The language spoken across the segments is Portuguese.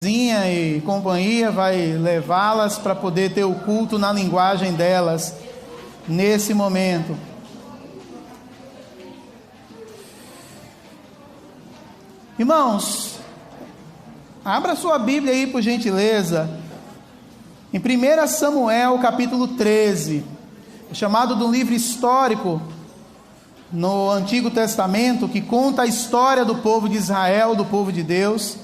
e companhia vai levá-las para poder ter o culto na linguagem delas nesse momento. Irmãos, abra sua Bíblia aí por gentileza, em 1 Samuel capítulo 13, chamado de um livro histórico no Antigo Testamento, que conta a história do povo de Israel, do povo de Deus.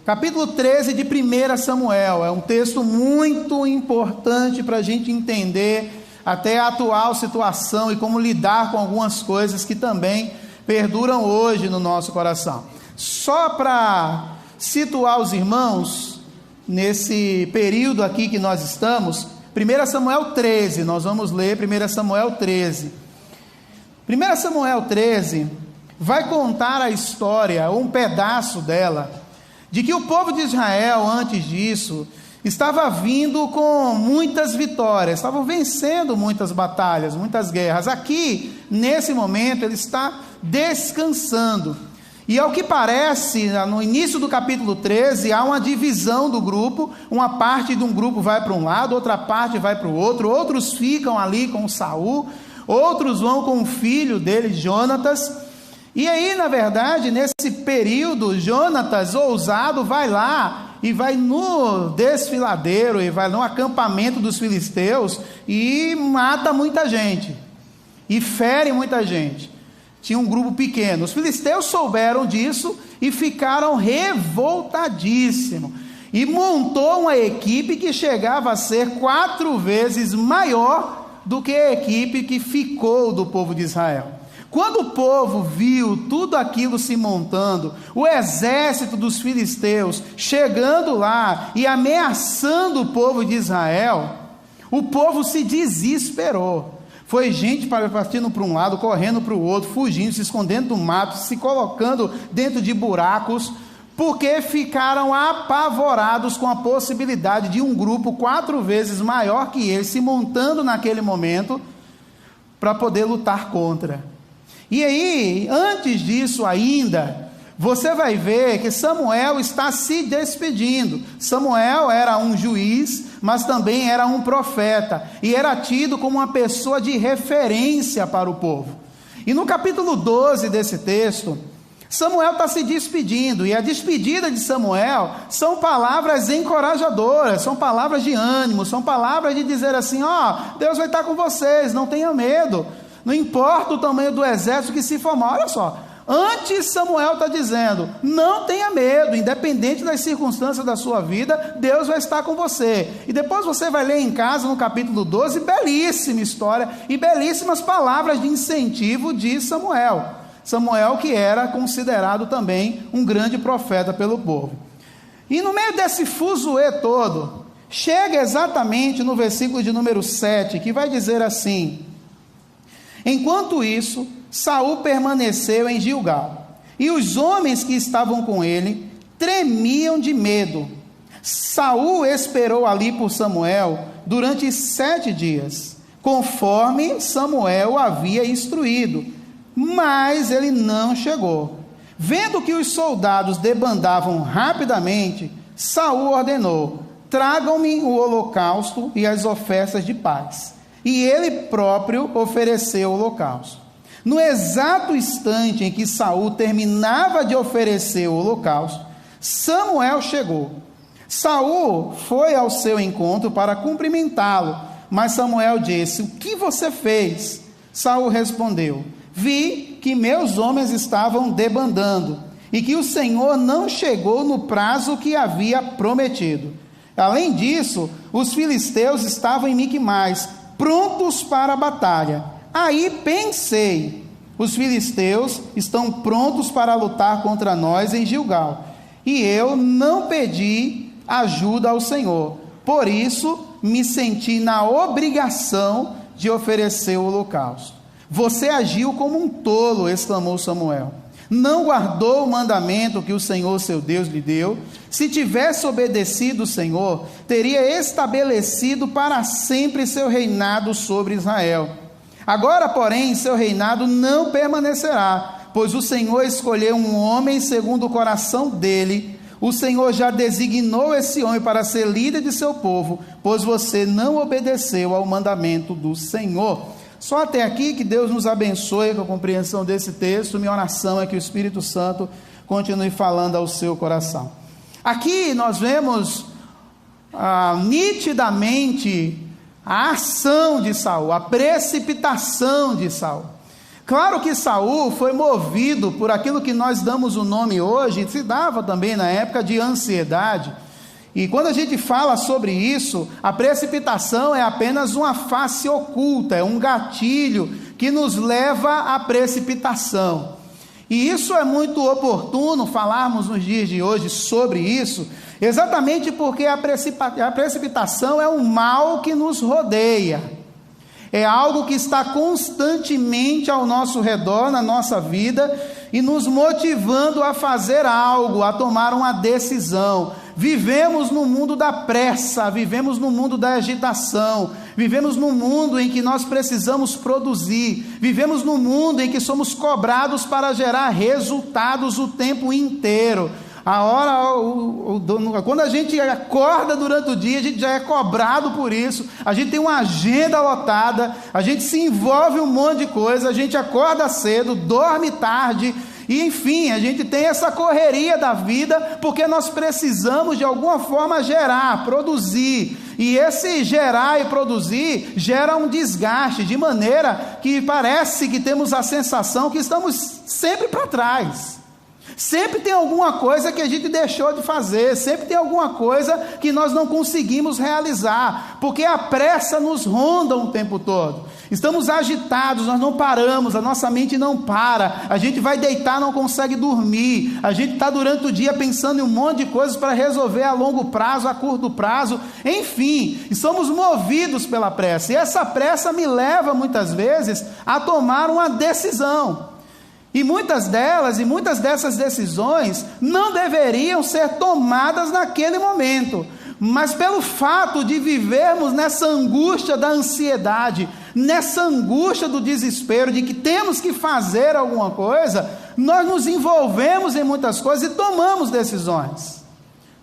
Capítulo 13 de 1 Samuel, é um texto muito importante para a gente entender até a atual situação e como lidar com algumas coisas que também perduram hoje no nosso coração. Só para situar os irmãos, nesse período aqui que nós estamos, 1 Samuel 13, nós vamos ler 1 Samuel 13. 1 Samuel 13 vai contar a história, ou um pedaço dela, de que o povo de Israel, antes disso, estava vindo com muitas vitórias, estavam vencendo muitas batalhas, muitas guerras. Aqui, nesse momento, ele está descansando. E ao que parece, no início do capítulo 13, há uma divisão do grupo. Uma parte de um grupo vai para um lado, outra parte vai para o outro. Outros ficam ali com Saul, outros vão com o filho dele, Jonatas. E aí, na verdade, nesse período, Jonatas, ousado, vai lá e vai no desfiladeiro, e vai no acampamento dos filisteus e mata muita gente, e fere muita gente. Tinha um grupo pequeno. Os filisteus souberam disso e ficaram revoltadíssimos. E montou uma equipe que chegava a ser 4 vezes maior do que a equipe que ficou do povo de Israel. Quando o povo viu tudo aquilo se montando, o exército dos filisteus chegando lá e ameaçando o povo de Israel, o povo se desesperou. Foi gente partindo para um lado, correndo para o outro, fugindo, se escondendo do mato, se colocando dentro de buracos, porque ficaram apavorados com a possibilidade de um grupo 4 vezes maior que eles se montando naquele momento para poder lutar contra. E aí, antes disso ainda, você vai ver que Samuel está se despedindo. Samuel era um juiz, mas também era um profeta, e era tido como uma pessoa de referência para o povo. E no capítulo 12 desse texto, Samuel está se despedindo, e a despedida de Samuel são palavras encorajadoras, são palavras de ânimo, são palavras de dizer assim: Deus vai estar com vocês, não tenham medo. Não importa o tamanho do exército que se formar. Olha só, antes Samuel está dizendo: não tenha medo, independente das circunstâncias da sua vida, Deus vai estar com você. E depois você vai ler em casa no capítulo 12, belíssima história e belíssimas palavras de incentivo de Samuel. Samuel, que era considerado também um grande profeta pelo povo. E no meio desse fuzuê todo, chega exatamente no versículo de número 7, que vai dizer assim: enquanto isso, Saul permaneceu em Gilgal, e os homens que estavam com ele tremiam de medo. Saul esperou ali por Samuel durante 7 dias, conforme Samuel o havia instruído, mas ele não chegou. Vendo que os soldados debandavam rapidamente, Saul ordenou: tragam-me o holocausto e as ofertas de paz. E ele próprio ofereceu o holocausto. No exato instante em que Saul terminava de oferecer o holocausto, Samuel chegou. Saul foi ao seu encontro para cumprimentá-lo, mas Samuel disse: o que você fez? Saul respondeu: vi que meus homens estavam debandando, e que o Senhor não chegou no prazo que havia prometido. Além disso, os filisteus estavam em Miquimais, prontos para a batalha. Aí pensei: os filisteus estão prontos para lutar contra nós em Gilgal, e eu não pedi ajuda ao Senhor, por isso me senti na obrigação de oferecer o holocausto. Você agiu como um tolo, exclamou Samuel. Não guardou o mandamento que o Senhor seu Deus lhe deu. Se tivesse obedecido o Senhor, teria estabelecido para sempre seu reinado sobre Israel. Agora, porém, seu reinado não permanecerá, pois o Senhor escolheu um homem segundo o coração dele, o Senhor já designou esse homem para ser líder de seu povo, pois você não obedeceu ao mandamento do Senhor. Só até aqui, que Deus nos abençoe com a compreensão desse texto. Minha oração é que o Espírito Santo continue falando ao seu coração. Aqui nós vemos nitidamente a ação de Saul, a precipitação de Saul. Claro que Saul foi movido por aquilo que nós damos o nome hoje, se dava também na época, de ansiedade. E quando a gente fala sobre isso, a precipitação é apenas uma face oculta, é um gatilho que nos leva à precipitação. E isso é muito oportuno falarmos nos dias de hoje sobre isso, exatamente porque a precipitação é um mal que nos rodeia. É algo que está constantemente ao nosso redor, na nossa vida, e nos motivando a fazer algo, a tomar uma decisão. Vivemos no mundo da pressa, vivemos no mundo da agitação, vivemos num mundo em que nós precisamos produzir, vivemos num mundo em que somos cobrados para gerar resultados o tempo inteiro. Quando a gente acorda durante o dia, a gente já é cobrado por isso, a gente tem uma agenda lotada, a gente se envolve em um monte de coisa, a gente acorda cedo, dorme tarde, e enfim, a gente tem essa correria da vida, porque nós precisamos de alguma forma gerar, produzir, e esse gerar e produzir gera um desgaste, de maneira que parece que temos a sensação que estamos sempre para trás. Sempre tem alguma coisa que a gente deixou de fazer, sempre tem alguma coisa que nós não conseguimos realizar, porque a pressa nos ronda o tempo todo. Estamos agitados, nós não paramos, a nossa mente não para, a gente vai deitar, não consegue dormir, a gente está durante o dia pensando em um monte de coisas para resolver a longo prazo, a curto prazo, enfim, somos movidos pela pressa, e essa pressa me leva muitas vezes a tomar uma decisão. E muitas dessas decisões não deveriam ser tomadas naquele momento, mas pelo fato de vivermos nessa angústia da ansiedade, nessa angústia do desespero, de que temos que fazer alguma coisa, nós nos envolvemos em muitas coisas e tomamos decisões,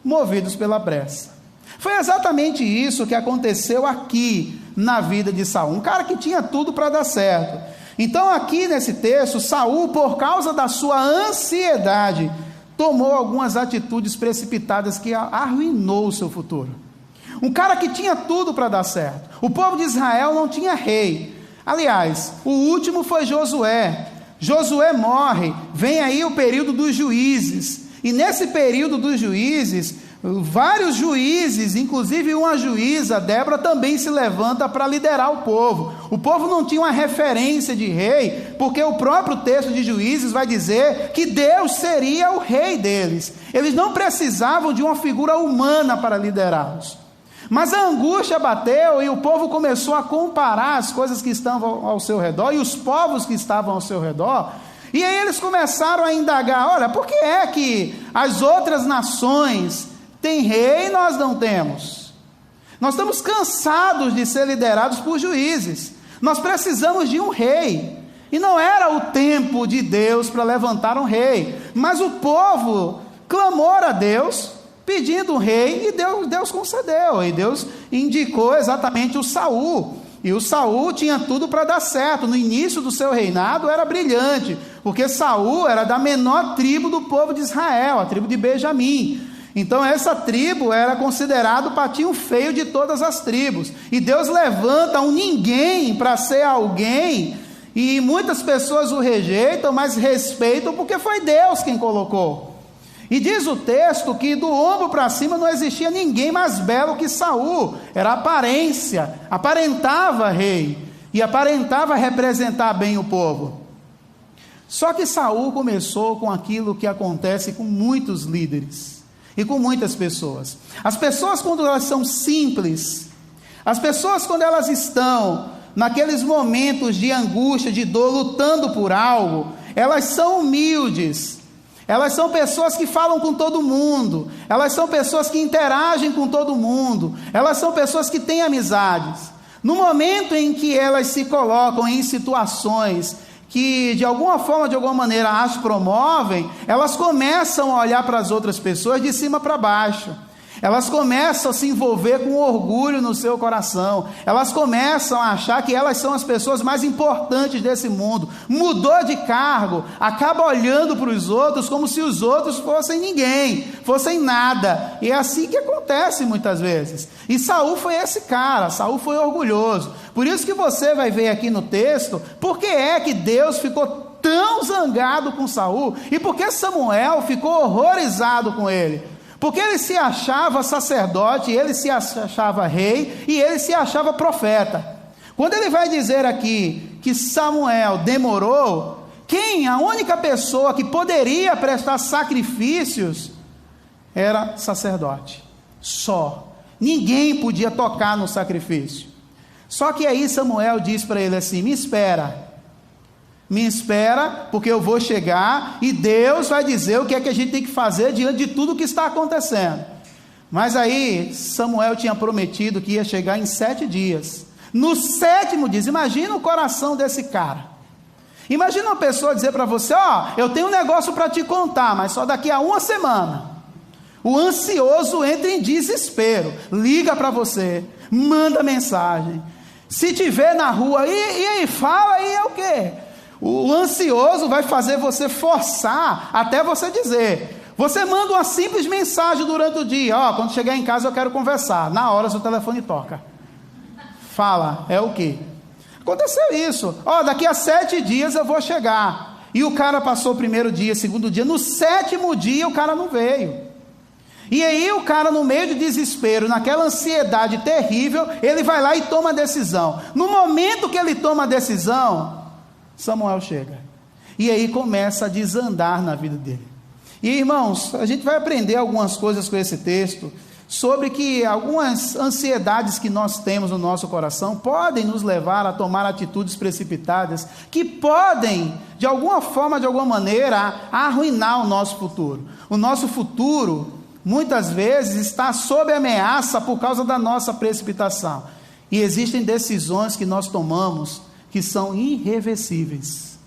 movidos pela pressa. Foi exatamente isso que aconteceu aqui na vida de Saul, um cara que tinha tudo para dar certo. Então aqui nesse texto, Saul, por causa da sua ansiedade, tomou algumas atitudes precipitadas que arruinou o seu futuro. Um cara que tinha tudo para dar certo. O povo de Israel não tinha rei. Aliás, o último foi Josué. Josué morre, vem aí o período dos juízes. E nesse período dos juízes, vários juízes, inclusive uma juíza, Débora, também se levanta para liderar o povo. O povo não tinha uma referência de rei, porque o próprio texto de Juízes vai dizer que Deus seria o rei deles. Eles não precisavam de uma figura humana para liderá-los. Mas a angústia bateu e o povo começou a comparar as coisas que estavam ao seu redor e os povos que estavam ao seu redor. E aí eles começaram a indagar: olha, por que é que as outras nações têm rei e nós não temos? Nós estamos cansados de ser liderados por juízes. Nós precisamos de um rei. E não era o tempo de Deus para levantar um rei, mas o povo clamou a Deus, pedindo um rei, e Deus concedeu, e Deus indicou exatamente o Saul. E o Saul tinha tudo para dar certo. No início do seu reinado era brilhante, porque Saul era da menor tribo do povo de Israel, a tribo de Benjamim. Então essa tribo era considerada o patinho feio de todas as tribos, e Deus levanta um ninguém para ser alguém, e muitas pessoas o rejeitam, mas respeitam, porque foi Deus quem colocou. E diz o texto que do ombro para cima não existia ninguém mais belo que Saul. Era aparência, aparentava rei, e aparentava representar bem o povo. Só que Saul começou com aquilo que acontece com muitos líderes e com muitas pessoas. As pessoas, quando elas são simples, as pessoas, quando elas estão naqueles momentos de angústia, de dor, lutando por algo, elas são humildes. Elas são pessoas que falam com todo mundo, elas são pessoas que interagem com todo mundo, elas são pessoas que têm amizades. No momento em que elas se colocam em situações que de alguma forma, de alguma maneira as promovem, elas começam a olhar para as outras pessoas de cima para baixo. Elas começam a se envolver com orgulho no seu coração. Elas começam a achar que elas são as pessoas mais importantes desse mundo. Mudou de cargo, acaba olhando para os outros como se os outros fossem ninguém, fossem nada. E é assim que acontece muitas vezes. E Saul foi esse cara, Saul foi orgulhoso. Por isso que você vai ver aqui no texto, por que é que Deus ficou tão zangado com Saul? E por que Samuel ficou horrorizado com ele? Porque ele se achava sacerdote, ele se achava rei e ele se achava profeta. Quando ele vai dizer aqui que Samuel demorou, a única pessoa que poderia prestar sacrifícios era sacerdote. Só. Ninguém podia tocar no sacrifício. Só que aí Samuel diz para ele assim: me espera, porque eu vou chegar e Deus vai dizer o que é que a gente tem que fazer diante de tudo o que está acontecendo. Mas aí Samuel tinha prometido que ia chegar em 7 dias. No 7º dia, imagina o coração desse cara. Imagina uma pessoa dizer para você: eu tenho um negócio para te contar, mas só daqui a 1 semana. O ansioso entra em desespero, liga para você, manda mensagem. Se te vê na rua, e aí, fala aí, é o quê? O ansioso vai fazer você forçar até você dizer. Você manda uma simples mensagem durante o dia: quando chegar em casa eu quero conversar. Na hora seu telefone toca. Fala, é o quê? Aconteceu isso. Daqui a 7 dias eu vou chegar. E o cara passou o 1º dia, 2º dia, no 7º dia o cara não veio. E aí o cara, no meio de desespero, naquela ansiedade terrível, ele vai lá e toma a decisão. No momento que ele toma a decisão, Samuel chega, e aí começa a desandar na vida dele. E irmãos, a gente vai aprender algumas coisas com esse texto, sobre que algumas ansiedades que nós temos no nosso coração, podem nos levar a tomar atitudes precipitadas, que podem, de alguma forma, de alguma maneira, arruinar o nosso futuro. O nosso futuro, muitas vezes, está sob ameaça por causa da nossa precipitação. E existem decisões que nós tomamos que são irreversíveis.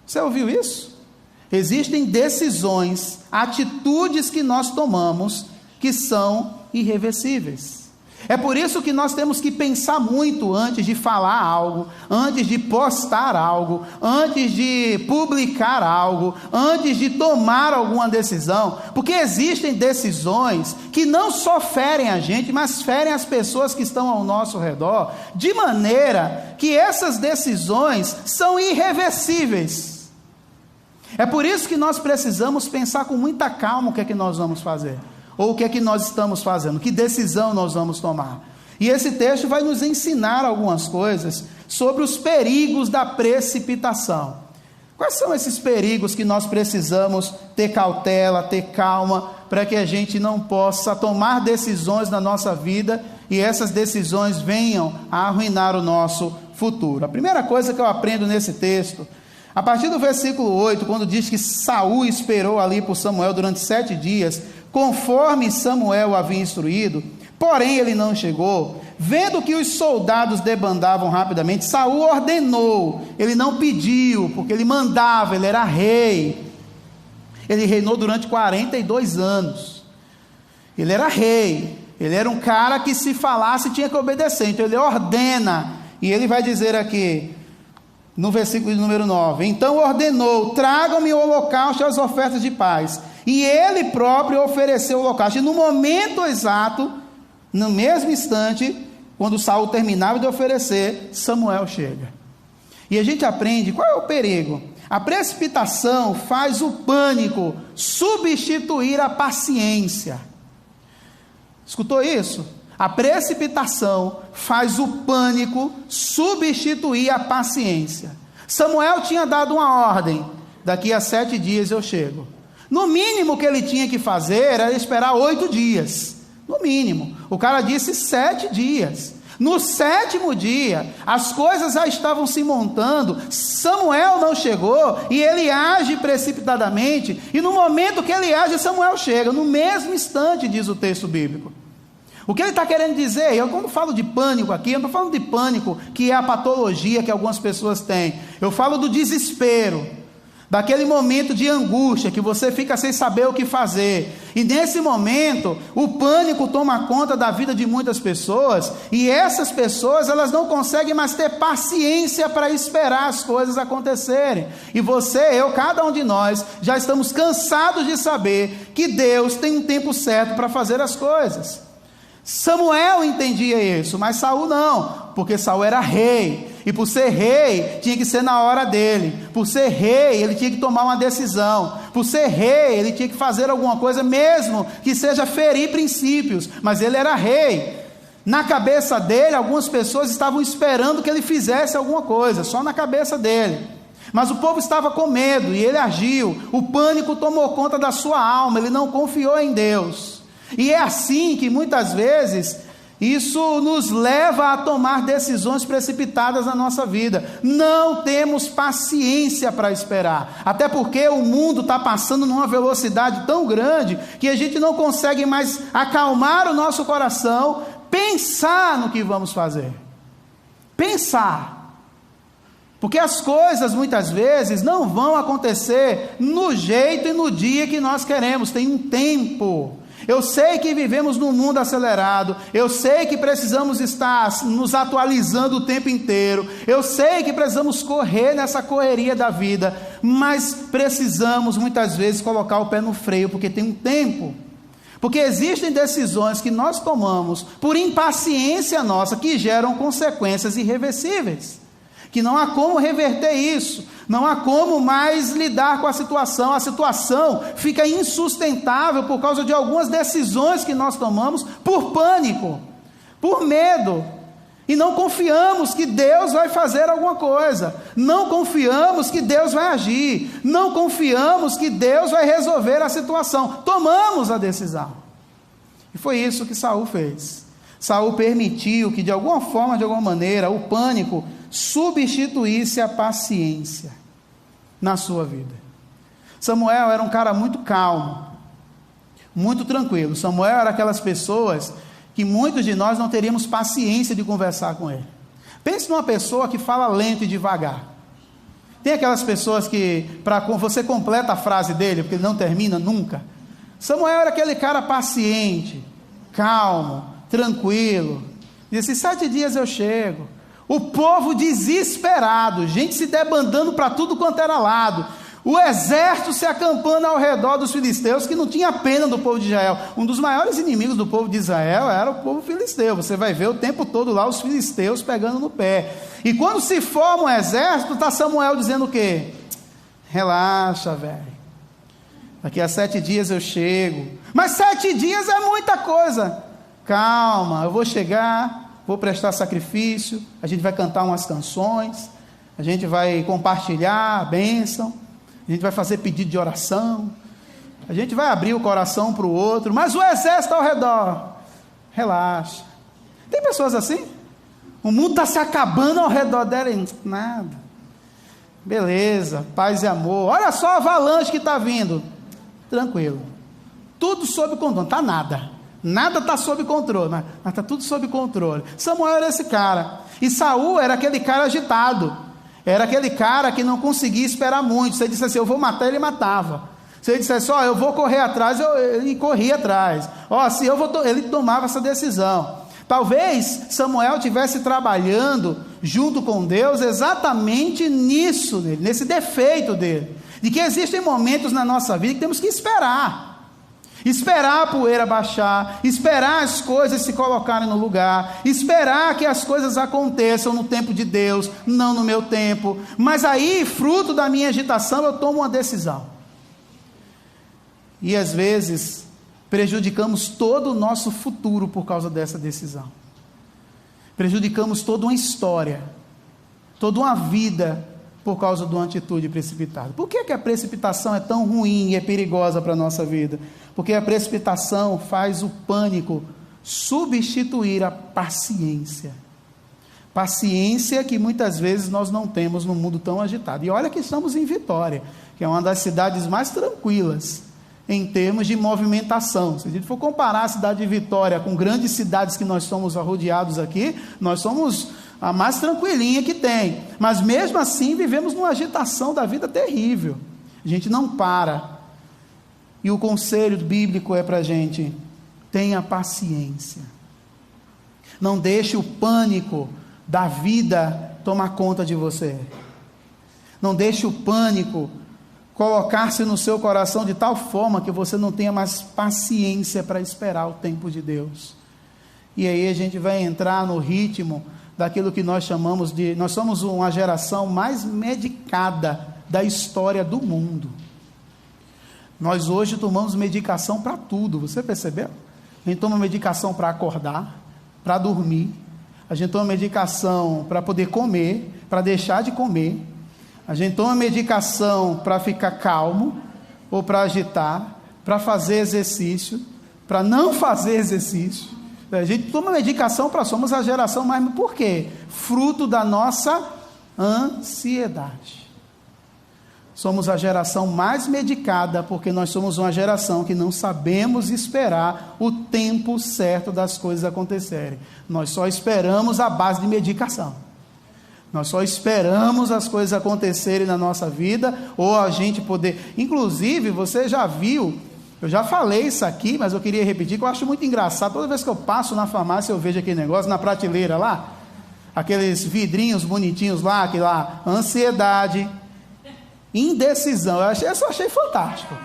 Você ouviu isso? Existem decisões, atitudes que nós tomamos que são irreversíveis. É por isso que nós temos que pensar muito antes de falar algo, antes de postar algo, antes de publicar algo, antes de tomar alguma decisão, porque existem decisões que não só ferem a gente, mas ferem as pessoas que estão ao nosso redor, de maneira que essas decisões são irreversíveis. É por isso que nós precisamos pensar com muita calma o que é que nós vamos fazer. Ou o que é que nós estamos fazendo, que decisão nós vamos tomar. E esse texto vai nos ensinar algumas coisas sobre os perigos da precipitação. Quais são esses perigos que nós precisamos ter cautela, ter calma, para que a gente não possa tomar decisões na nossa vida e essas decisões venham a arruinar o nosso futuro? A primeira coisa que eu aprendo nesse texto, a partir do versículo 8, quando diz que Saul esperou ali por Samuel durante 7 dias, conforme Samuel havia instruído, porém ele não chegou. Vendo que os soldados debandavam rapidamente, Saul ordenou, ele não pediu, porque ele mandava, ele era rei. Ele reinou durante 42 anos. Ele era rei, ele era um cara que se falasse tinha que obedecer, então ele ordena, e ele vai dizer aqui, no versículo de número 9, então ordenou, tragam-me o holocausto e as ofertas de paz. E ele próprio ofereceu o holocausto. E no momento exato, no mesmo instante, quando Saul terminava de oferecer, Samuel chega. E a gente aprende qual é o perigo. A precipitação faz o pânico substituir a paciência. Escutou isso? A precipitação faz o pânico substituir a paciência. Samuel tinha dado uma ordem: daqui a 7 dias eu chego. No mínimo que ele tinha que fazer era esperar 8 dias. No mínimo. O cara disse 7 dias. No 7º dia, as coisas já estavam se montando. Samuel não chegou e ele age precipitadamente. E no momento que ele age, Samuel chega. No mesmo instante, diz o texto bíblico. O que ele está querendo dizer? Eu, quando falo de pânico aqui, eu não estou falando de pânico que é a patologia que algumas pessoas têm. Eu falo do desespero, daquele momento de angústia que você fica sem saber o que fazer. E nesse momento, o pânico toma conta da vida de muitas pessoas, e essas pessoas, elas não conseguem mais ter paciência para esperar as coisas acontecerem. E você, eu, cada um de nós, já estamos cansados de saber que Deus tem um tempo certo para fazer as coisas. Samuel entendia isso, mas Saul não, porque Saul era rei, e por ser rei, tinha que ser na hora dele. Por ser rei, ele tinha que tomar uma decisão. Por ser rei, ele tinha que fazer alguma coisa, mesmo que seja ferir princípios, mas ele era rei. Na cabeça dele, algumas pessoas estavam esperando que ele fizesse alguma coisa, só na cabeça dele. Mas o povo estava com medo, e ele agiu. O pânico tomou conta da sua alma, ele não confiou em Deus. E é assim que muitas vezes isso nos leva a tomar decisões precipitadas na nossa vida. Não temos paciência para esperar, até porque o mundo está passando numa velocidade tão grande que a gente não consegue mais acalmar o nosso coração, pensar no que vamos fazer. Pensar. Porque as coisas muitas vezes não vão acontecer no jeito e no dia que nós queremos, tem um tempo. Eu sei que vivemos num mundo acelerado, eu sei que precisamos estar nos atualizando o tempo inteiro, eu sei que precisamos correr nessa correria da vida, mas precisamos muitas vezes colocar o pé no freio, porque tem um tempo. Porque existem decisões que nós tomamos por impaciência nossa, que geram consequências irreversíveis, que não há como reverter isso, não há como mais lidar com a situação fica insustentável por causa de algumas decisões que nós tomamos por pânico, por medo, e não confiamos que Deus vai fazer alguma coisa, não confiamos que Deus vai agir, não confiamos que Deus vai resolver a situação, tomamos a decisão, e foi isso que Saul fez. Saul permitiu que de alguma forma, de alguma maneira, o pânico substituísse a paciência na sua vida. Samuel era um cara muito calmo, muito tranquilo. Samuel era aquelas pessoas que muitos de nós não teríamos paciência de conversar com ele. Pense numa pessoa que fala lento e devagar. Tem aquelas pessoas que, você completa a frase dele, porque ele não termina nunca. Samuel era aquele cara paciente, calmo, tranquilo. Disse: 7 dias eu chego. O povo desesperado, gente se debandando para tudo quanto era lado, o exército se acampando ao redor dos filisteus, que não tinha pena do povo de Israel. Um dos maiores inimigos do povo de Israel era o povo filisteu. Você vai ver o tempo todo lá os filisteus pegando no pé. E quando se forma um exército, está Samuel dizendo o quê? Relaxa, velho, daqui a 7 dias eu chego. Mas 7 dias é muita coisa. Calma, eu vou chegar, vou prestar sacrifício, a gente vai cantar umas canções, a gente vai compartilhar a bênção, a gente vai fazer pedido de oração, a gente vai abrir o coração um para o outro, mas o exército ao redor, relaxa. Tem pessoas assim? O mundo está se acabando ao redor dela e nada. Beleza, paz e amor. Olha só a avalanche que está vindo. Tranquilo. Tudo sob controle, não está nada. Nada está sob controle, mas está tudo sob controle. Samuel era esse cara. E Saul era aquele cara agitado. Era aquele cara que não conseguia esperar muito. Se ele dissesse assim, eu vou matar, ele matava. Se ele dissesse, ó, eu vou correr atrás, ele corria atrás. Ó, se eu vou, ele tomava essa decisão. Talvez Samuel estivesse trabalhando junto com Deus exatamente nisso, nesse defeito dele. De que existem momentos na nossa vida que temos que esperar. Esperar a poeira baixar, esperar as coisas se colocarem no lugar, esperar que as coisas aconteçam no tempo de Deus, não no meu tempo. Mas aí, fruto da minha agitação, eu tomo uma decisão. E às vezes prejudicamos todo o nosso futuro por causa dessa decisão. Prejudicamos toda uma história, toda uma vida por causa de uma atitude precipitada. Por que a precipitação é tão ruim e é perigosa para a nossa vida? Porque a precipitação faz o pânico substituir a paciência. Paciência que muitas vezes nós não temos num mundo tão agitado. E olha que estamos em Vitória, que é uma das cidades mais tranquilas em termos de movimentação. Se a gente for comparar a cidade de Vitória com grandes cidades que nós somos rodeados aqui, nós somos a mais tranquilinha que tem, mas mesmo assim vivemos numa agitação da vida terrível. A gente não para, e o conselho bíblico é para a gente: tenha paciência, não deixe o pânico da vida tomar conta de você, não deixe o pânico colocar-se no seu coração de tal forma que você não tenha mais paciência para esperar o tempo de Deus. E aí a gente vai entrar no ritmo daquilo que nós chamamos de... Nós somos uma geração mais medicada da história do mundo. Nós hoje tomamos medicação para tudo, você percebeu? A gente toma medicação para acordar, para dormir, a gente toma medicação para poder comer, para deixar de comer, a gente toma medicação para ficar calmo, ou para agitar, para fazer exercício, para não fazer exercício. A gente toma medicação para... Somos a geração mais... Por quê? Fruto da nossa ansiedade. Somos a geração mais medicada, porque nós somos uma geração que não sabemos esperar o tempo certo das coisas acontecerem. Nós só esperamos a base de medicação. Nós só esperamos as coisas acontecerem na nossa vida, ou a gente poder... Inclusive, você já viu... Eu já falei isso aqui, mas eu queria repetir, que eu acho muito engraçado. Toda vez que eu passo na farmácia, eu vejo aquele negócio na prateleira lá, aqueles vidrinhos bonitinhos lá, que lá, ansiedade, indecisão. Eu só achei fantástico.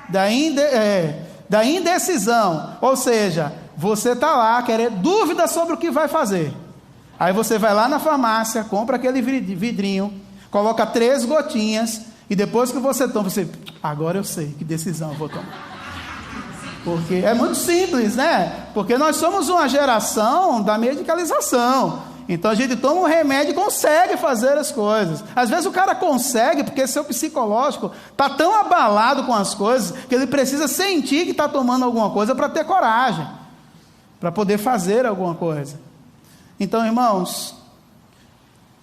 Da indecisão, ou seja, você está lá querendo dúvida sobre o que vai fazer. Aí você vai lá na farmácia, compra aquele vidrinho, coloca 3 gotinhas, e depois que você toma, você... Agora eu sei que decisão eu vou tomar. Porque é muito simples, né? Porque nós somos uma geração da medicalização. Então a gente toma um remédio e consegue fazer as coisas. Às vezes o cara consegue porque seu psicológico está tão abalado com as coisas que ele precisa sentir que está tomando alguma coisa para ter coragem, para poder fazer alguma coisa. Então, irmãos,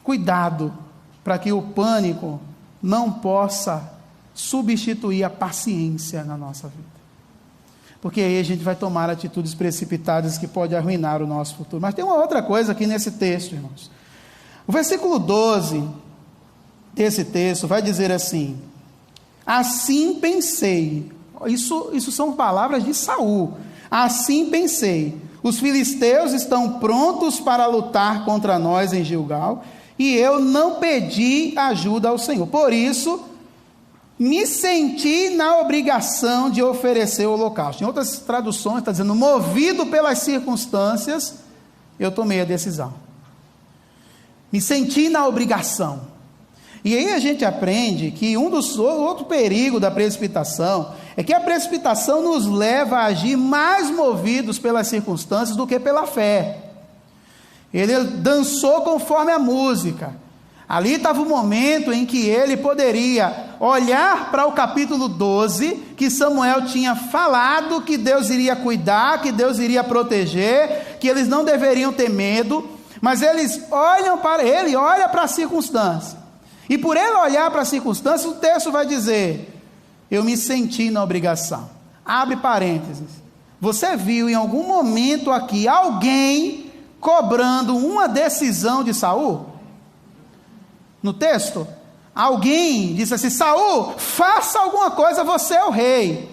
cuidado para que o pânico não possa substituir a paciência na nossa vida. Porque aí a gente vai tomar atitudes precipitadas que podem arruinar o nosso futuro. Mas tem uma outra coisa aqui nesse texto, irmãos. O versículo 12 desse texto vai dizer assim: assim pensei. Isso são palavras de Saul. Assim pensei, os filisteus estão prontos para lutar contra nós em Gilgal, e eu não pedi ajuda ao Senhor. Por isso, me senti na obrigação de oferecer o holocausto. Em outras traduções está dizendo, movido pelas circunstâncias, eu tomei a decisão. Me senti na obrigação. E aí a gente aprende que outro perigo da precipitação é que a precipitação nos leva a agir mais movidos pelas circunstâncias do que pela fé. Ele dançou conforme a música. Ali estava o momento em que ele poderia olhar para o capítulo 12, que Samuel tinha falado que Deus iria cuidar, que Deus iria proteger, que eles não deveriam ter medo, mas eles olham para ele, olha para a circunstância. E por ele olhar para a circunstância, o texto vai dizer, eu me senti na obrigação. Abre parênteses. Você viu em algum momento aqui alguém cobrando uma decisão de Saul? No texto, alguém disse assim, Saul, faça alguma coisa, você é o rei.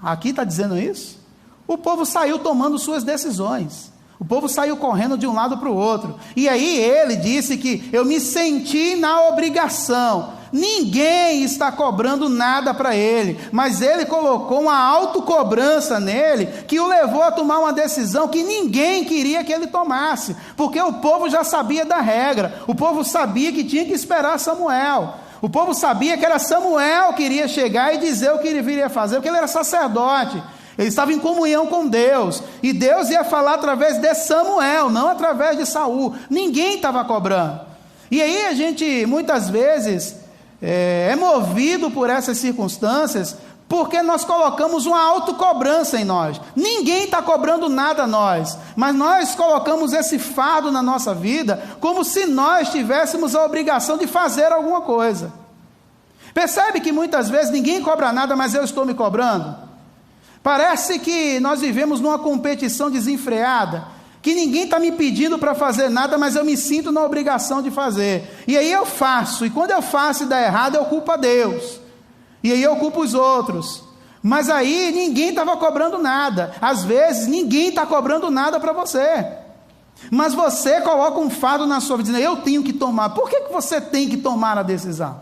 Aqui está dizendo isso? O povo saiu tomando suas decisões. O povo saiu correndo de um lado para o outro. E aí ele disse que eu me senti na obrigação. Ninguém está cobrando nada para ele, mas ele colocou uma autocobrança nele, que o levou a tomar uma decisão que ninguém queria que ele tomasse, porque o povo já sabia da regra, o povo sabia que tinha que esperar Samuel, o povo sabia que era Samuel que iria chegar e dizer o que ele viria fazer, porque ele era sacerdote, ele estava em comunhão com Deus, e Deus ia falar através de Samuel, não através de Saul. Ninguém estava cobrando. E aí a gente muitas vezes é movido por essas circunstâncias, porque nós colocamos uma autocobrança em nós. Ninguém está cobrando nada a nós, mas nós colocamos esse fardo na nossa vida, como se nós tivéssemos a obrigação de fazer alguma coisa. Percebe que muitas vezes ninguém cobra nada, mas eu estou me cobrando? Parece que nós vivemos numa competição desenfreada, que ninguém está me pedindo para fazer nada, mas eu me sinto na obrigação de fazer. E aí eu faço, e quando eu faço e dá errado, eu culpo a Deus. E aí eu culpo os outros. Mas aí ninguém estava cobrando nada. Às vezes ninguém está cobrando nada para você. Mas você coloca um fardo na sua vida, dizendo, eu tenho que tomar. Por que você tem que tomar a decisão?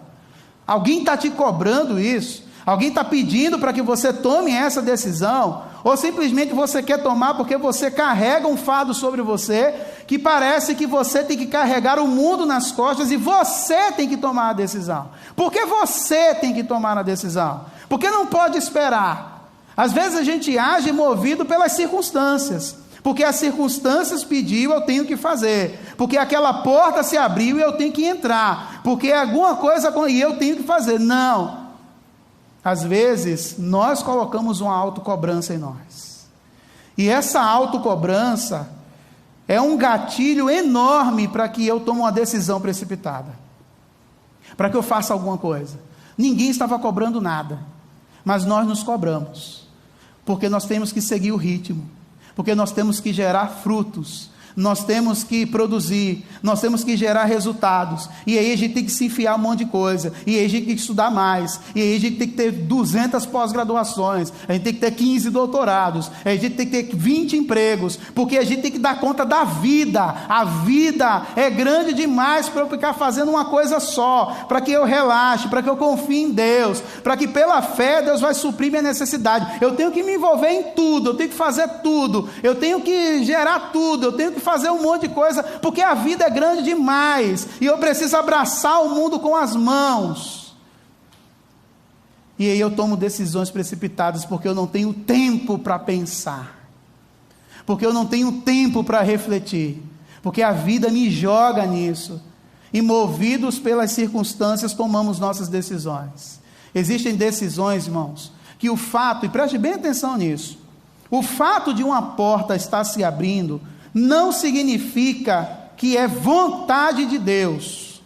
Alguém está te cobrando isso? Alguém está pedindo para que você tome essa decisão? Ou simplesmente você quer tomar porque você carrega um fardo sobre você, que parece que você tem que carregar o mundo nas costas e você tem que tomar a decisão? Por que você tem que tomar a decisão? Porque não pode esperar. Às vezes a gente age movido pelas circunstâncias. Porque as circunstâncias pediu, eu tenho que fazer. Porque aquela porta se abriu e eu tenho que entrar. Porque alguma coisa e eu tenho que fazer. Não. Às vezes, nós colocamos uma autocobrança em nós. E essa autocobrança é um gatilho enorme para que eu tome uma decisão precipitada. Para que eu faça alguma coisa. Ninguém estava cobrando nada. Mas nós nos cobramos. Porque nós temos que seguir o ritmo. Porque nós temos que gerar frutos, nós temos que produzir, nós temos que gerar resultados, e aí a gente tem que se enfiar um monte de coisa, e aí a gente tem que estudar mais, e aí a gente tem que ter 200 pós-graduações, a gente tem que ter 15 doutorados, a gente tem que ter 20 empregos, porque a gente tem que dar conta da vida. A vida é grande demais para eu ficar fazendo uma coisa só, para que eu relaxe, para que eu confie em Deus, para que pela fé Deus vai suprir minha necessidade. Eu tenho que me envolver em tudo, eu tenho que fazer tudo, eu tenho que gerar tudo, eu tenho que fazer um monte de coisa, porque a vida é grande demais, e eu preciso abraçar o mundo com as mãos, e aí eu tomo decisões precipitadas, porque eu não tenho tempo para pensar, porque eu não tenho tempo para refletir, porque a vida me joga nisso, e movidos pelas circunstâncias, tomamos nossas decisões. Existem decisões, irmãos, que o fato, e preste bem atenção nisso, o fato de uma porta estar se abrindo, não significa que é vontade de Deus.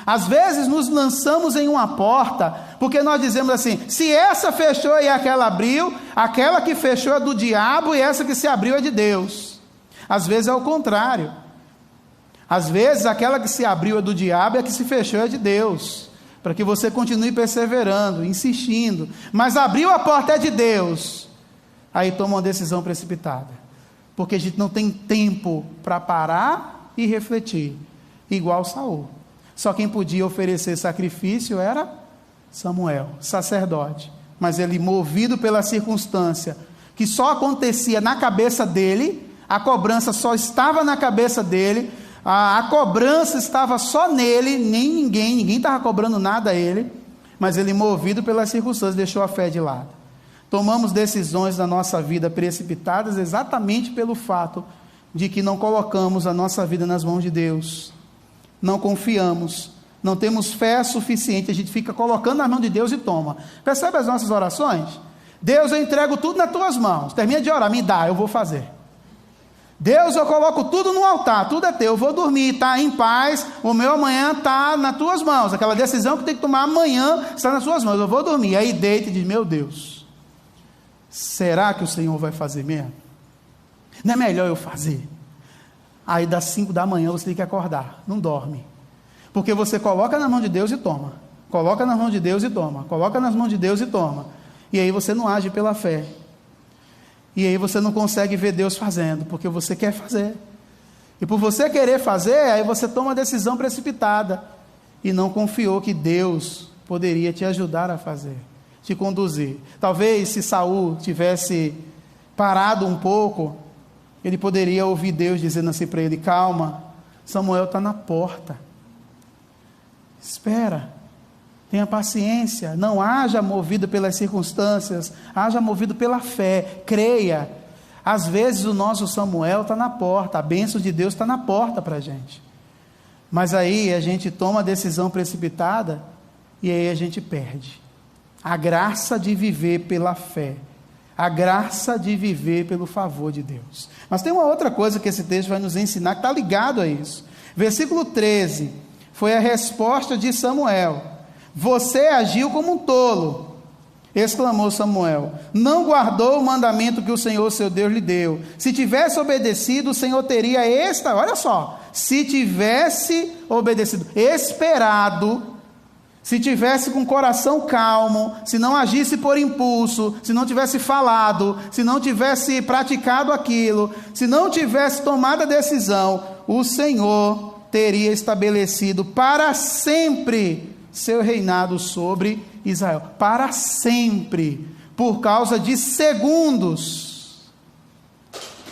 Às vezes nos lançamos em uma porta, porque nós dizemos assim, se essa fechou e aquela abriu, aquela que fechou é do diabo e essa que se abriu é de Deus. Às vezes é o contrário. Às vezes aquela que se abriu é do diabo e a que se fechou é de Deus, para que você continue perseverando, insistindo, mas abriu a porta é de Deus, aí toma uma decisão precipitada. Porque a gente não tem tempo para parar e refletir, igual Saul. Só quem podia oferecer sacrifício era Samuel, sacerdote. Mas ele, movido pela circunstância, que só acontecia na cabeça dele, a cobrança só estava na cabeça dele, a cobrança estava só nele, nem ninguém estava cobrando nada a ele, mas ele, movido pelas circunstâncias, deixou a fé de lado. Tomamos decisões na nossa vida precipitadas exatamente pelo fato de que não colocamos a nossa vida nas mãos de Deus, não confiamos, não temos fé suficiente, a gente fica colocando nas mãos de Deus e toma. Percebe as nossas orações? Deus, eu entrego tudo nas tuas mãos, termina de orar, me dá, eu vou fazer. Deus, eu coloco tudo no altar, tudo é teu, eu vou dormir, está em paz, o meu amanhã está nas tuas mãos, aquela decisão que tem que tomar amanhã está nas tuas mãos, eu vou dormir. Aí deita e diz, meu Deus, será que o Senhor vai fazer mesmo? Não é melhor eu fazer? Aí das 5 da manhã você tem que acordar, não dorme, porque você coloca na mão de Deus e toma, coloca nas mãos de Deus e toma, coloca nas mãos de Deus e toma, e aí você não age pela fé, e aí você não consegue ver Deus fazendo, porque você quer fazer, e por você querer fazer, aí você toma uma decisão precipitada, e não confiou que Deus poderia te ajudar a fazer, te conduzir. Talvez se Saul tivesse parado um pouco, ele poderia ouvir Deus dizendo assim para ele, calma, Samuel está na porta, espera, tenha paciência, não haja movido pelas circunstâncias, haja movido pela fé, creia. Às vezes o nosso Samuel está na porta, a bênção de Deus está na porta para a gente, mas aí a gente toma a decisão precipitada, e aí a gente perde a graça de viver pela fé, a graça de viver pelo favor de Deus. Mas tem uma outra coisa que esse texto vai nos ensinar, que está ligado a isso. Versículo 13, foi a resposta de Samuel. Você agiu como um tolo, exclamou Samuel. Não guardou o mandamento que o Senhor seu Deus lhe deu. Se tivesse obedecido, o Senhor teria olha só, se tivesse obedecido, esperado, se tivesse com o coração calmo, se não agisse por impulso, se não tivesse falado, se não tivesse praticado aquilo, se não tivesse tomado a decisão, o Senhor teria estabelecido para sempre seu reinado sobre Israel. Para sempre, por causa de segundos.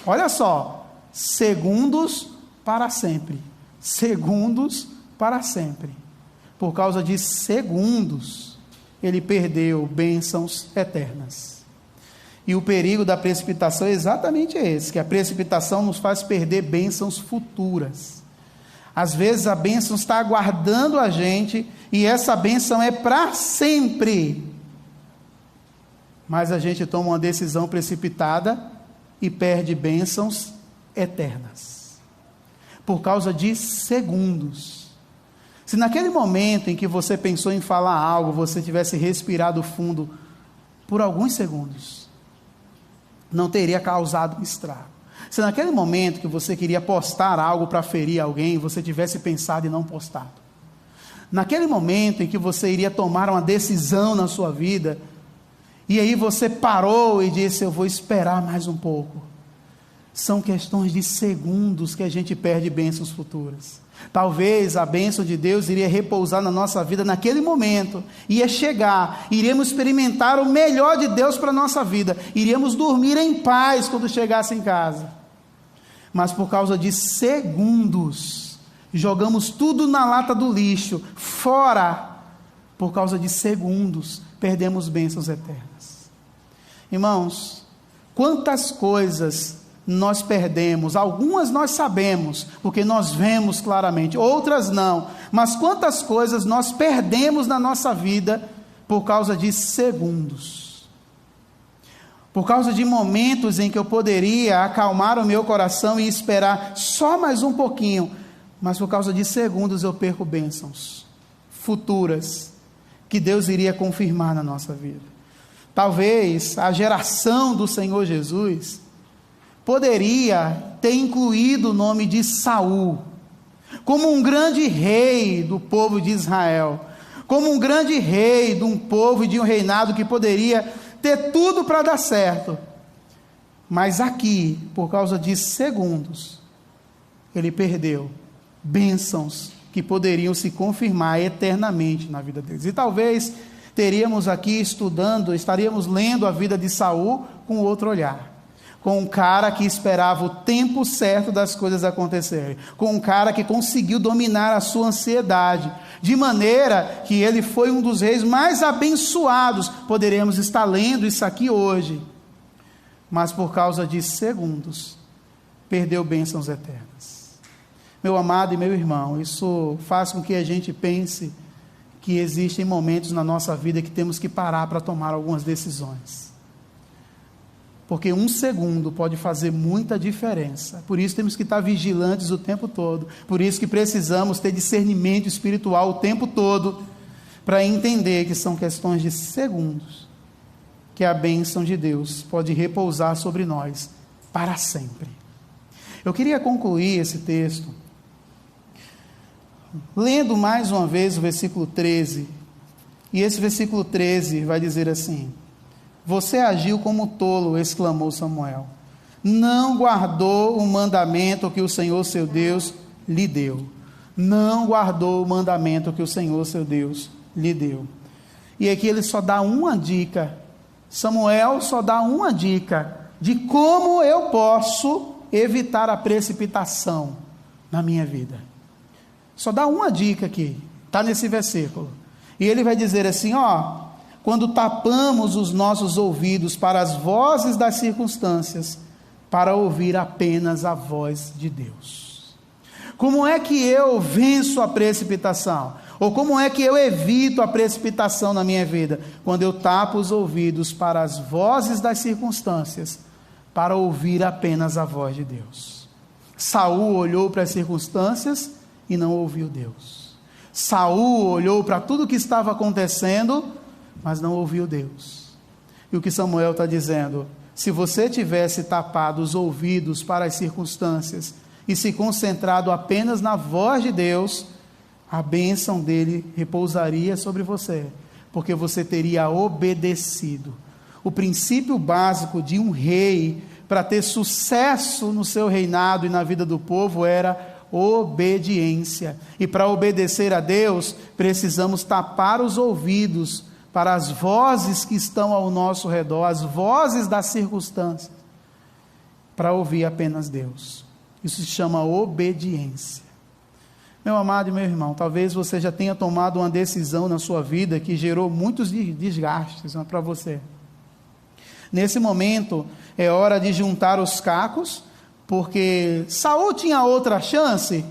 Olha só, segundos para sempre. Segundos para sempre. Por causa de segundos, ele perdeu bênçãos eternas. E o perigo da precipitação é exatamente esse, que a precipitação nos faz perder bênçãos futuras. Às vezes a bênção está aguardando a gente, e essa bênção é para sempre. Mas a gente toma uma decisão precipitada e perde bênçãos eternas. Por causa de segundos. Se naquele momento em que você pensou em falar algo, você tivesse respirado fundo por alguns segundos, não teria causado um estrago. Se naquele momento que você queria postar algo para ferir alguém, você tivesse pensado e não postado. Naquele momento em que você iria tomar uma decisão na sua vida, e aí você parou e disse, eu vou esperar mais um pouco. São questões de segundos que a gente perde bênçãos futuras. Talvez a bênção de Deus iria repousar na nossa vida naquele momento, ia chegar, iríamos experimentar o melhor de Deus para a nossa vida, iríamos dormir em paz quando chegasse em casa. Mas por causa de segundos, jogamos tudo na lata do lixo, fora, por causa de segundos, perdemos bênçãos eternas. Irmãos, quantas coisas nós perdemos, algumas nós sabemos, porque nós vemos claramente, outras não, mas quantas coisas nós perdemos na nossa vida, por causa de segundos, por causa de momentos em que eu poderia acalmar o meu coração e esperar só mais um pouquinho, mas por causa de segundos eu perco bênçãos futuras, que Deus iria confirmar na nossa vida. Talvez a geração do Senhor Jesus poderia ter incluído o nome de Saul, como um grande rei do povo de Israel, como um grande rei de um povo e de um reinado que poderia ter tudo para dar certo, mas aqui, por causa de segundos, ele perdeu bênçãos que poderiam se confirmar eternamente na vida deles. E talvez teríamos aqui estaríamos lendo a vida de Saul com outro olhar, com um cara que esperava o tempo certo das coisas acontecerem, com um cara que conseguiu dominar a sua ansiedade, de maneira que ele foi um dos reis mais abençoados. Poderíamos estar lendo isso aqui hoje, mas por causa de segundos, perdeu bênçãos eternas. Meu amado e meu irmão, isso faz com que a gente pense que existem momentos na nossa vida que temos que parar para tomar algumas decisões. Porque um segundo pode fazer muita diferença. Por isso temos que estar vigilantes o tempo todo. Por isso que precisamos ter discernimento espiritual o tempo todo, para entender que são questões de segundos, que a bênção de Deus pode repousar sobre nós para sempre. Eu queria concluir esse texto lendo mais uma vez o versículo 13. E esse versículo 13 vai dizer assim: você agiu como tolo, exclamou Samuel. Não guardou o mandamento que o Senhor seu Deus lhe deu. Não guardou o mandamento que o Senhor seu Deus lhe deu. E aqui ele só dá uma dica. Samuel só dá uma dica de como eu posso evitar a precipitação na minha vida. Só dá uma dica aqui, está nesse versículo. E ele vai dizer assim, quando tapamos os nossos ouvidos para as vozes das circunstâncias, para ouvir apenas a voz de Deus. Como é que eu venço a precipitação? Ou como é que eu evito a precipitação na minha vida? Quando eu tapo os ouvidos para as vozes das circunstâncias, para ouvir apenas a voz de Deus. Saul olhou para as circunstâncias e não ouviu Deus. Saul olhou para tudo o que estava acontecendo, mas não ouviu Deus. E o que Samuel está dizendo? Se você tivesse tapado os ouvidos para as circunstâncias e se concentrado apenas na voz de Deus, a bênção dele repousaria sobre você, porque você teria obedecido. O princípio básico de um rei para ter sucesso no seu reinado e na vida do povo era obediência. E para obedecer a Deus, precisamos tapar os ouvidos para as vozes que estão ao nosso redor, as vozes das circunstâncias, para ouvir apenas Deus. Isso se chama obediência. Meu amado e meu irmão, talvez você já tenha tomado uma decisão na sua vida que gerou muitos desgastes para você. Nesse momento, é hora de juntar os cacos, porque Saul tinha outra chance.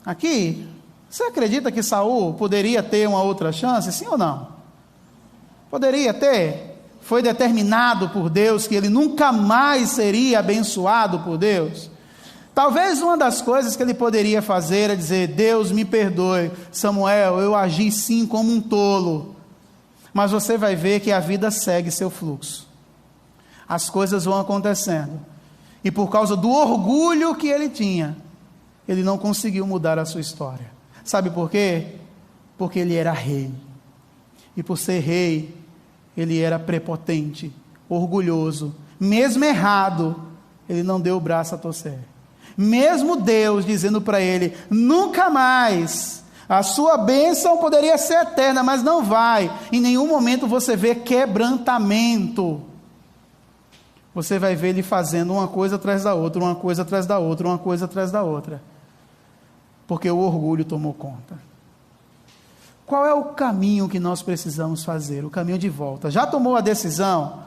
Aqui, você acredita que Saul poderia ter uma outra chance, sim ou não? Poderia ter. Foi determinado por Deus que ele nunca mais seria abençoado por Deus. Talvez uma das coisas que ele poderia fazer é dizer: Deus me perdoe, Samuel, eu agi sim como um tolo. Mas você vai ver que a vida segue seu fluxo. As coisas vão acontecendo. E por causa do orgulho que ele tinha, ele não conseguiu mudar a sua história. Sabe por quê? Porque ele era rei. E por ser rei, ele era prepotente, orgulhoso. Mesmo errado, ele não deu o braço a torcer. Mesmo Deus dizendo para ele: nunca mais, a sua bênção poderia ser eterna, mas não vai. Em nenhum momento você vê quebrantamento. Você vai ver ele fazendo uma coisa atrás da outra, uma coisa atrás da outra, uma coisa atrás da outra. Porque o orgulho tomou conta. Qual é o caminho que nós precisamos fazer? O caminho de volta. Já tomou a decisão?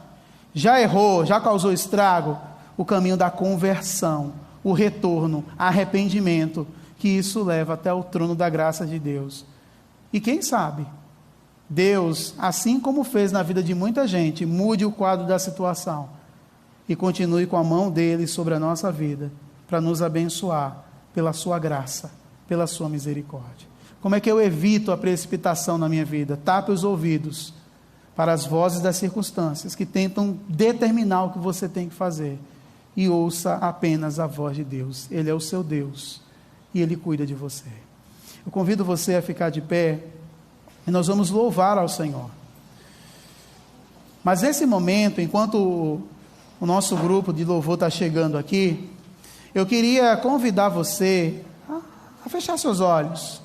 Já errou? Já causou estrago? O caminho da conversão, o retorno, arrependimento, que isso leva até o trono da graça de Deus. E quem sabe, Deus, assim como fez na vida de muita gente, mude o quadro da situação e continue com a mão dele sobre a nossa vida, para nos abençoar pela sua graça, pela sua misericórdia. Como é que eu evito a precipitação na minha vida? Tape os ouvidos para as vozes das circunstâncias que tentam determinar o que você tem que fazer, e ouça apenas a voz de Deus. Ele é o seu Deus e Ele cuida de você. Eu convido você a ficar de pé e nós vamos louvar ao Senhor. Mas nesse momento, enquanto o nosso grupo de louvor está chegando aqui, eu queria convidar você a fechar seus olhos.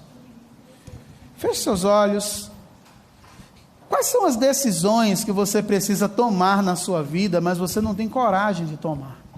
Feche seus olhos. Quais são as decisões que você precisa tomar na sua vida, mas você não tem coragem de tomar?